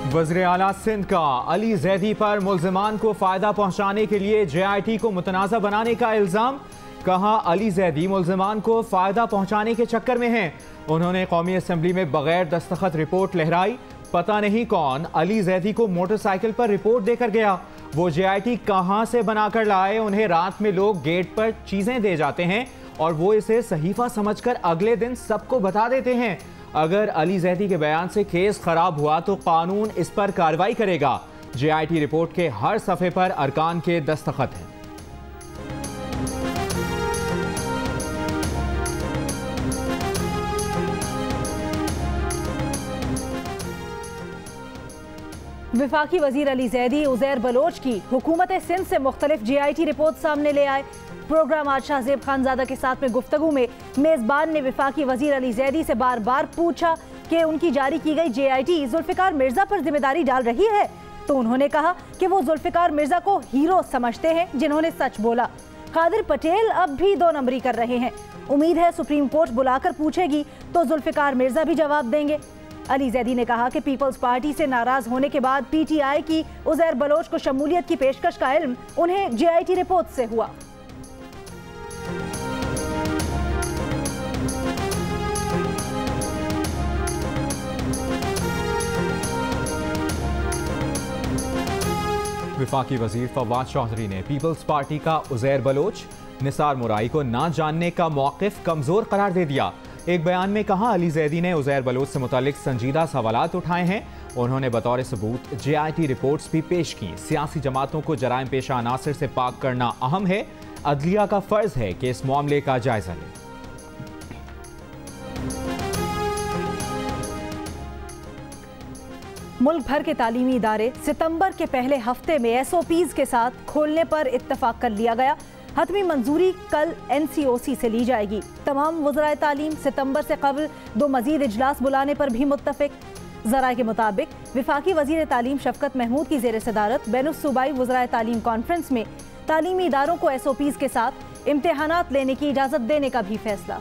वज़ीर आला सिंध का अली जैदी पर मुल्ज़िमान को फ़ायदा पहुँचाने के लिए JIT को मुतनाज़ा बनाने का इल्ज़ाम। कहा अली जैदी मुल्ज़िमान को फ़ायदा पहुँचाने के चक्कर में हैं। उन्होंने कौमी असम्बली में बगैर दस्तखत रिपोर्ट लहराई। पता नहीं कौन अली जैदी को मोटरसाइकिल पर रिपोर्ट देकर गया। वो JIT कहाँ से बनाकर लाए। उन्हें रात में लोग गेट पर चीज़ें दे जाते हैं और वो इसे सहीफ़ा समझकर अगले दिन सबको बता देते हैं। अगर अली जैदी के बयान से केस खराब हुआ तो कानून इस पर कार्रवाई करेगा। JIT रिपोर्ट के हर सफ़े पर अरकान के दस्तखत हैं। वफाकी वजीर अली जैदी उज़ैर बलोच की हुकूमत सिंध से मुख्तलिफ JIT रिपोर्ट सामने ले आए। प्रोग्राम आज शाहजेब खानजादा के साथ में गुफ्तगू में मेज़बान ने वफाकी वजीर अली जैदी से बार बार पूछा कि उनकी जारी की गई JIT जुल्फ़िकार मिर्ज़ा पर जिम्मेदारी डाल रही है, तो उन्होंने कहा कि वो जुल्फ़िकार मिर्ज़ा को हीरो समझते हैं जिन्होंने सच बोला। कादिर पटेल अब भी 2 नंबरी कर रहे हैं। उम्मीद है सुप्रीम कोर्ट बुलाकर पूछेगी तो जुल्फ़िकार मिर्ज़ा भी जवाब देंगे। अली जैदी ने कहा कि पीपल्स पार्टी से नाराज होने के बाद PTI की उज़ैर बलोच को शमूलियत की पेशकश का इल्म उन्हें JIT रिपोर्ट से हुआ। वफाकी वजीर फवाद चौधरी ने पीपल्स पार्टी का उज़ैर बलोच, निसार मुराई को ना जानने का मौक़िफ़ कमज़ोर करार दे दिया। एक बयान में कहा अली जैदी ने उज़ैर बलोच से मुतालिक संजीदा सवालात उठाए हैं। उन्होंने बतौर सबूत JIT रिपोर्ट्स भी पेश की। सियासी जमातों को जराइम पेशा अनासर से पाक करना अहम है। अदलिया का फ़र्ज़ है कि इस मामले का जायज़ा लें। मुल्क भर के तालीमी इदारे सितंबर के पहले हफ्ते में SOPs के साथ खोलने पर इत्तफाक कर लिया गया। हतमी मंजूरी कल NCOC से ली जाएगी। तमाम वज़राए तालीम सितंबर से कबल 2 मज़ीद इजलास बुलाने पर भी मुत्तफ़िक। ज़राए के मुताबिक वफाकी वज़ीर तालीम शफ़कत महमूद की ज़ेर सदारत बैनुस्सूबाई वज़राए तालीम कॉन्फ्रेंस में तालीमी इदारों को SOPs के साथ इम्तिहानात लेने की इजाज़त देने का भी फैसला।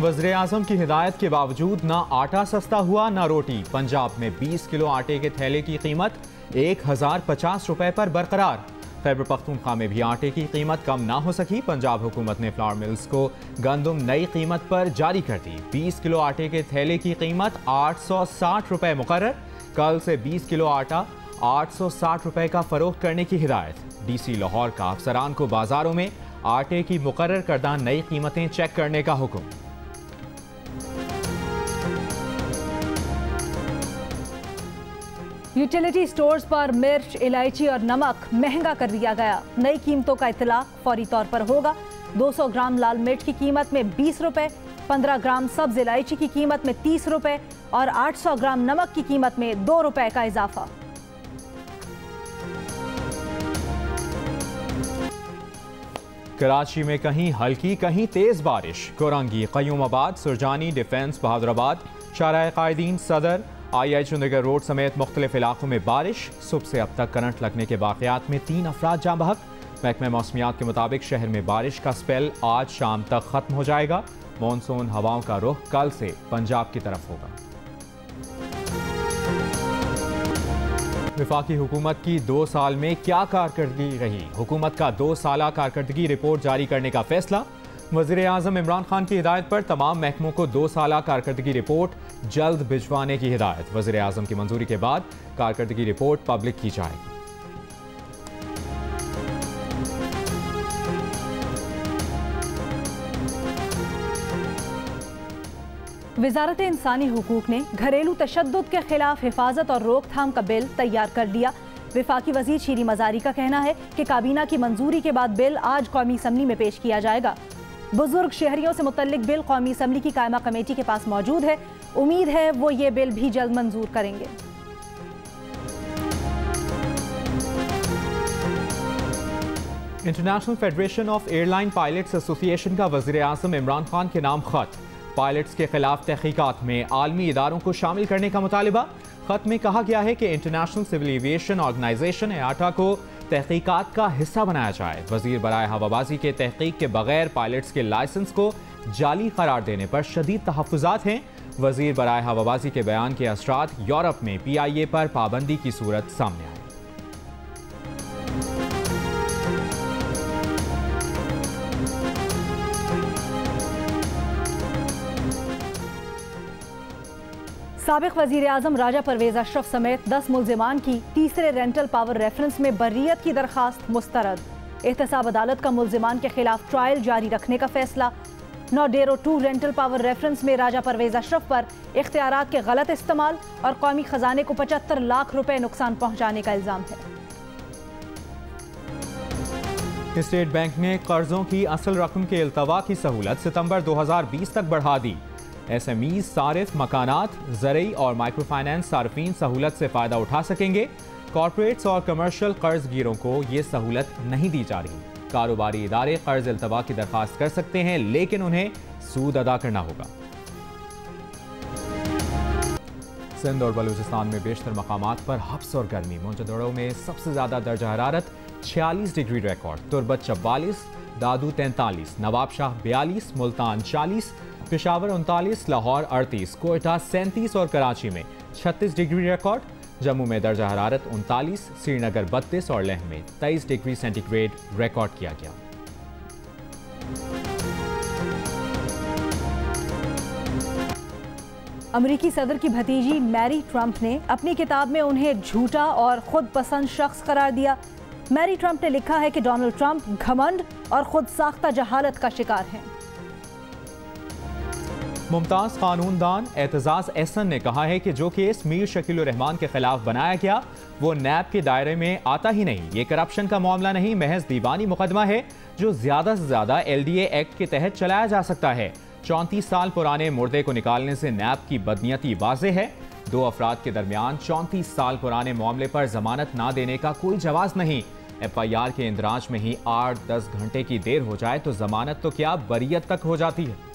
वज़ीर आज़म की हिदायत के बावजूद ना आटा सस्ता हुआ ना रोटी। पंजाब में 20 किलो आटे के थैले की कीमत 1050 रुपए पर बरकरार। खैबर पख्तूनख्वा में भी आटे की कीमत कम ना हो सकी। पंजाब हुकूमत ने फ्लावर मिल्स को गंदम नई कीमत पर जारी कर दी। 20 किलो आटे के थैले की कीमत 860 रुपए मुकर्रर। कल से 20 किलो आटा 860 रुपए का फरोख्त करने की हिदायत। DC लाहौर का अफसरान को बाजारों में आटे की मुकर्रर करदा नई कीमतें चेक करने का हुक्म। यूटिलिटी स्टोर्स पर मिर्च, इलायची और नमक महंगा कर दिया गया। नई कीमतों का इतलाक फौरी तौर पर होगा। 200 ग्राम लाल मिर्च की कीमत में 20 रुपए, 15 ग्राम सब्ज इलायची की कीमत में 30 रुपए और 800 ग्राम नमक की कीमत में 2 रुपए का इजाफा। कराची में कहीं हल्की कहीं तेज बारिश। कोरंगी, क़य्यूमाबाद, सुरजानी, डिफेंस, बहादुराबाद, शाहराह कायदीन, सदर, IH चंडीगढ़ रोड समेत मुख्तलिफ इलाकों में बारिश। सुबह से अब तक करंट लगने के वाक़यात में 3 अफराद जाँ बहक। महकमा मौसमियात के मुताबिक शहर में बारिश का स्पेल आज शाम तक ख़त्म हो जाएगा। मानसून हवाओं का रुख कल से पंजाब की तरफ होगा। वफाकी हुकूमत की 2 साल में क्या कारकर्दगी रही। हुकूमत का 2 साला कारकर्दगी रिपोर्ट जारी करने का फैसला। वज़ीर आज़म इमरान खान की हिदायत पर तमाम महकमों को 2 साला कारकर्दगी रिपोर्ट जल्द भिजवाने की हिदायत। वज़ीर आज़म की मंजूरी के बाद कारकर्दगी रिपोर्ट पब्लिक की जाएगी। वज़ारत इंसानी हुकूक ने घरेलू तशद्दुद के खिलाफ हिफाजत और रोकथाम का बिल तैयार कर लिया। वफाकी वज़ीर शीरी मज़ारी का कहना है कि काबीना की मंजूरी के बाद बिल आज कौमी असम्बली में पेश किया जाएगा। बुजुर्ग शहरियों से मुतल्लिक बिल कौमी असम्बली की कायमा कमेटी के पास मौजूद है। उम्मीद है वो ये बिल भी जल्द मंजूर करेंगे। International federation of airline pilots association का वज़ीर आज़म इमरान खान के नाम खत। पायलट्स के खिलाफ तहकीकात में आलमी इदारों को शामिल करने का मुतालिबा। खत में कहा गया है कि International Civil Aviation Organization IATA को तहकीकात का हिस्सा बनाया जाए। वजीर बराए हवाबाजी के तहकीक के बगैर पायलट्स के लाइसेंस को जाली करार देने पर शदीद तहफ़्फ़ुज़ात हैं। वजीर बराए हवाबाजी के बयान के असरात यूरोप में PIA पर पाबंदी की सूरत सामने आई। साबिक वजीर आजम राजा परवेज अशरफ समेत 10 मुल्जिमान की तीसरे रेंटल पावर रेफरेंस में बर्रियत की दरखास्त मुस्तरद। एहतसाब अदालत का मुल्जिमान के खिलाफ ट्रायल जारी रखने का फैसला। नॉडेरो 2 रेंटल पावर रेफरेंस में राजा परवेज अशरफ पर इख्तियारात के गलत इस्तेमाल और कौमी खजाने को 75 लाख रुपए नुकसान पहुंचाने का इल्जाम है। स्टेट बैंक ने कर्जों की असल रकम के इल्तवा की सहूलत सितंबर 2020 तक बढ़ा दी। SMEs, सारिफ, मकानात, ज़रई और माइक्रो फाइनेंस सार्फिन सहूलत से फ़ायदा उठा सकेंगे। कॉर्पोरेट्स और कमर्शियल कर्जगीरों को ये सहूलत नहीं दी जा रही। कारोबारी इदारे कर्ज इल्तवा की दरख्वास्त कर सकते हैं, लेकिन उन्हें सूद अदा करना होगा। सिंध और बलूचिस्तान में बेशतर मकामात पर हब्स और गर्मी। मोइनजोदड़ो में सबसे ज़्यादा दर्जा हरारत 46 डिग्री रिकॉर्ड। तुरबत 44, दादू 43, नवाबशाह 42, मुल्तान 40, पेशावर 39, लाहौर 38, कोयटा 37 और कराची में 36 डिग्री रिकॉर्ड। जम्मू में दर्जा हरारत 39, श्रीनगर 32 और लेह में 23 डिग्री सेंटीग्रेड रिकॉर्ड किया गया। अमेरिकी सदर की भतीजी मैरी ट्रंप ने अपनी किताब में उन्हें झूठा और खुद पसंद शख्स करार दिया। मैरी ट्रंप ने लिखा है कि डोनाल्ड ट्रंप घमंड और खुद साख्ता जहालत का शिकार हैं। मुमताज कानूनदान एतजाज एहसन ने कहा है कि जो केस मीर शकील रहमान के खिलाफ बनाया गया वो नैब के दायरे में आता ही नहीं। ये करप्शन का मामला नहीं, महज दीवानी मुकदमा है जो ज्यादा से ज्यादा LDA एक्ट के तहत चलाया जा सकता है। 34 साल पुराने मुर्दे को निकालने से नैब की बदनीयती वाज़ेह है। 2 अफराद के दरमियान 34 साल पुराने मामले पर जमानत ना देने का कोई जवाज नहीं। FIR के इंदराज में ही 8-10 घंटे की देर हो जाए तो जमानत तो क्या बरियत तक हो जाती है।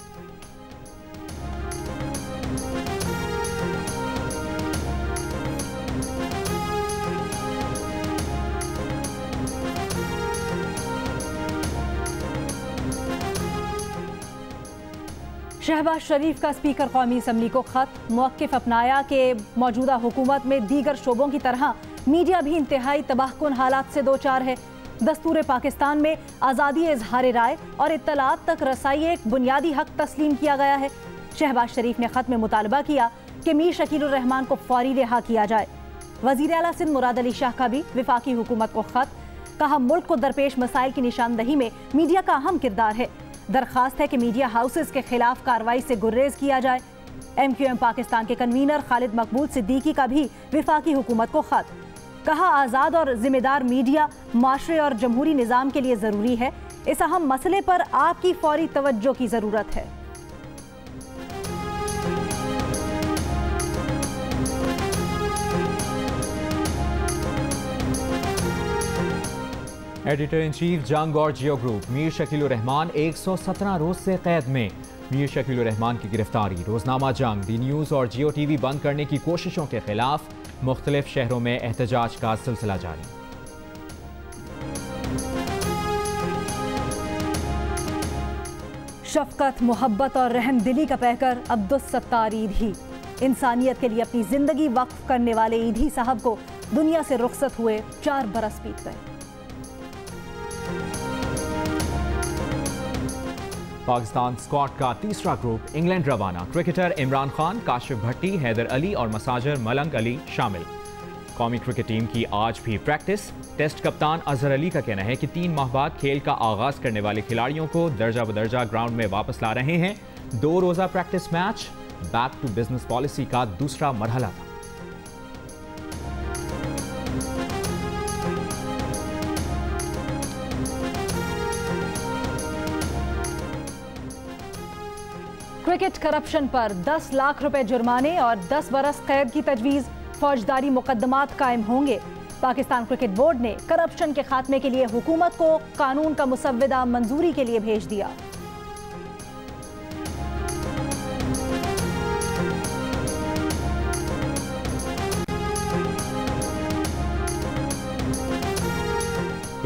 शहबाज शरीफ का स्पीकर कौमी असम्बली को खत। मौक़िफ़ अपनाया कि मौजूदा हुकूमत में दीगर शोबों की तरह मीडिया भी इंतहाई तबाहकुन हालात से दो चार है। दस्तूर पाकिस्तान में आज़ादी इजहार राय और इत्तलात तक रसाई एक बुनियादी हक तस्लीम किया गया है। शहबाज शरीफ ने खत में मुतालबा किया कि मीर शकील रहमान को फौरी रिहा किया जाए। वज़ीर आला सिंध मुराद अली शाह का भी विफाकी हुकूमत को खत। कहा मुल्क को दरपेश मसाइल की निशानदही में मीडिया का अहम किरदार है। दरखास्त है कि मीडिया हाउसेस के खिलाफ कार्रवाई से गुर्रेज किया जाए। MQM पाकिस्तान के कन्वीनर खालिद मकबूल सिद्दीकी का भी विफाकी हुकूमत को खत। कहा आज़ाद और जिम्मेदार मीडिया माशरे और जमहूरी निज़ाम के लिए ज़रूरी है। इस अहम मसले पर आपकी फौरी तवज्जो की ज़रूरत है। एडिटर इन चीफ जंग और जियो ग्रुप। मीर शकील रहमान 117 रोज से कैद में। मीर शकील रहमान की गिरफ्तारी, रोजनामा जंग, डी न्यूज़ और जियो TV बंद करने की कोशिशों के खिलाफ मुख्तलिफ शहरों में एहतजाज का सिलसिला जारी। शफकत, मोहब्बत और रहम दिली का पैकर अब्दुस सत्तार ईधी। इंसानियत के लिए अपनी जिंदगी वक्फ करने वाले ईधी साहब को दुनिया से रुखसत हुए 4 बरस बीत गए। पाकिस्तान स्क्वाड का तीसरा ग्रुप इंग्लैंड रवाना। क्रिकेटर इमरान खान, काशिफ भट्टी, हैदर अली और मसाजर मलंग अली शामिल। कौमी क्रिकेट टीम की आज भी प्रैक्टिस। टेस्ट कप्तान अजहर अली का कहना है कि 3 माह बाद खेल का आगाज करने वाले खिलाड़ियों को दर्जा बदर्जा ग्राउंड में वापस ला रहे हैं। 2 रोजा practice match back to business policy का दूसरा मरहला था। क्रिकेट करप्शन पर 10 लाख रुपए जुर्माने और 10 बरस कैद की तजवीज़। फौजदारी मुकदमात कायम होंगे। पाकिस्तान क्रिकेट बोर्ड ने करप्शन के खात्मे के लिए हुकूमत को कानून का मुसव्वदा मंजूरी के लिए भेज दिया।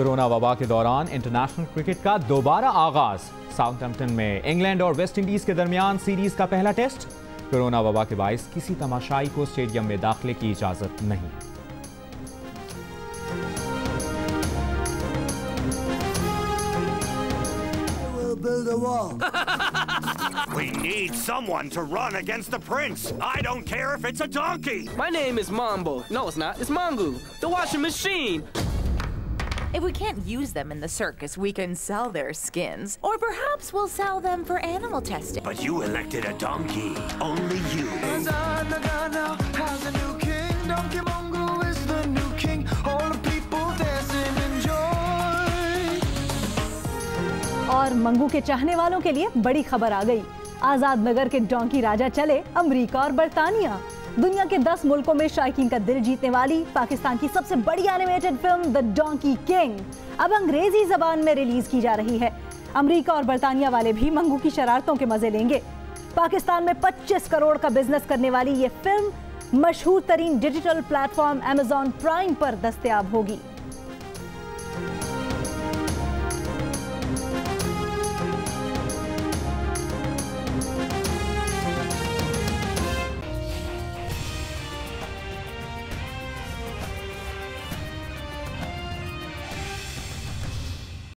कोरोना वबा के दौरान इंटरनेशनल क्रिकेट का दोबारा आगाज। साउथहैम्पटन में इंग्लैंड और वेस्ट इंडीज के दरमियान सीरीज का पहला टेस्ट। कोरोना वबा के बायस किसी तमाशाई को स्टेडियम में दाखिले की इजाजत नहीं। Build a wall. We need someone to run against the prince. I don't care if it's a donkey. My name is Mambo. No, it's not. It's Mongo, the washing machine. If we can't use them in the circus, we can sell their skins. Or perhaps we'll sell them for animal testing. But you elected a donkey. Only you. Has a new king. Donkey Mongo is the new king. All the people dancing in joy. और मंगू के चाहने वालों के लिए बड़ी खबर आ गई। आजाद नगर के डोंकी राजा चले अमेरिका और बर्तानिया। दुनिया के 10 मुल्कों में शायकीन का दिल जीतने वाली पाकिस्तान की सबसे बड़ी animated film the donkey king अब अंग्रेजी जबान में रिलीज की जा रही है। अमेरिका और बर्तानिया वाले भी मंगू की शरारतों के मजे लेंगे। पाकिस्तान में 25 करोड़ का बिजनेस करने वाली ये फिल्म मशहूर तरीन डिजिटल प्लेटफॉर्म Amazon प्राइम पर दस्तयाब होगी।